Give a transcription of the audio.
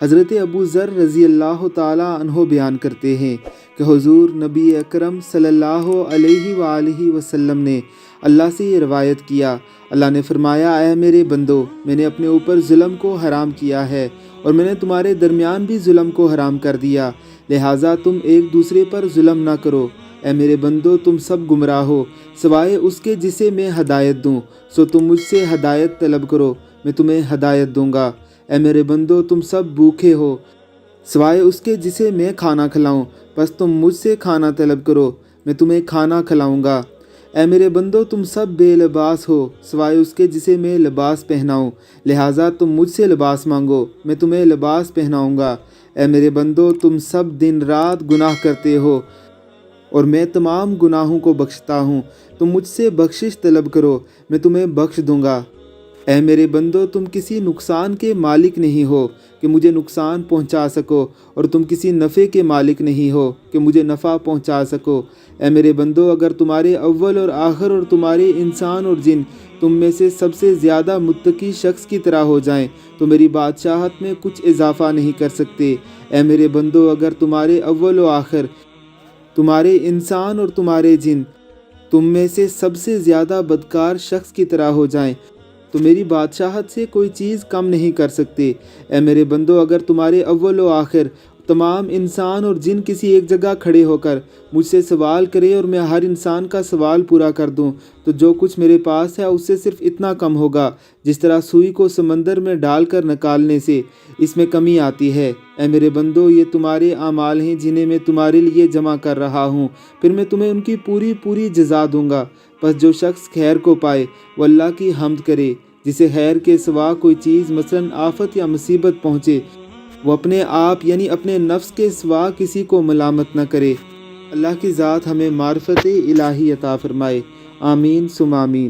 حضرت ابو ذر رضی اللہ تعالیٰ عنہ بیان کرتے ہیں کہ حضور نبی اکرم صلی اللہ علیہ وآلہ وسلم نے اللہ سے یہ روایت کیا، اللہ نے فرمایا، اے میرے بندو، میں نے اپنے اوپر ظلم کو حرام کیا ہے اور میں نے تمہارے درمیان بھی ظلم کو حرام کر دیا، لہٰذا تم ایک دوسرے پر ظلم نہ کرو۔ اے میرے بندو، تم سب گمراہ ہو سوائے اس کے جسے میں ہدایت دوں، سو تم مجھ سے ہدایت طلب کرو، میں تمہیں ہدایت دوں گا۔ اے میرے بندو، تم سب بھوکے ہو سوائے اس کے جسے میں کھانا کھلاؤں، بس تم مجھ سے کھانا طلب کرو، میں تمہیں کھانا کھلاؤں گا۔ اے میرے بندو، تم سب بے لباس ہو سوائے اس کے جسے میں لباس پہناؤں، لہٰذا تم مجھ سے لباس مانگو، میں تمہیں لباس پہناؤں گا۔ اے میرے بندو، تم سب دن رات گناہ کرتے ہو اور میں تمام گناہوں کو بخشتا ہوں، تم مجھ سے بخشش طلب کرو، میں تمہیں بخش دوں گا۔ اے میرے بندو، تم کسی نقصان کے مالک نہیں ہو کہ مجھے نقصان پہنچا سکو، اور تم کسی نفع کے مالک نہیں ہو کہ مجھے نفع پہنچا سکو۔ اے میرے بندو، اگر تمہارے اول اور آخر اور تمہارے انسان اور جن تم میں سے سب سے زیادہ متقی شخص کی طرح ہو جائیں تو میری بادشاہت میں کچھ اضافہ نہیں کر سکتے۔ اے میرے بندو، اگر تمہارے اول و آخر، تمہارے انسان اور تمہارے جن تم میں سے سب سے زیادہ بدکار شخص کی طرح ہو جائیں تو میری بادشاہت سے کوئی چیز کم نہیں کر سکتے۔ اے میرے بندو، اگر تمہارے اول و آخر تمام انسان اور جن کسی ایک جگہ کھڑے ہو کر مجھ سے سوال کرے اور میں ہر انسان کا سوال پورا کر دوں تو جو کچھ میرے پاس ہے اس سے صرف اتنا کم ہوگا جس طرح سوئی کو سمندر میں ڈال کر نکالنے سے اس میں کمی آتی ہے۔ اے میرے بندو، یہ تمہارے اعمال ہیں جنہیں میں تمہارے لیے جمع کر رہا ہوں، پھر میں تمہیں ان کی پوری جزا دوں گا۔ بس جو شخص خیر کو پائے وہ اللہ کی حمد کرے، جسے خیر کے سوا کوئی چیز مثلا آفت یا مصیبت پہنچے وہ اپنے آپ یعنی اپنے نفس کے سوا کسی کو ملامت نہ کرے۔ اللہ کی ذات ہمیں معرفت الہی عطا فرمائے، آمین ثم آمین۔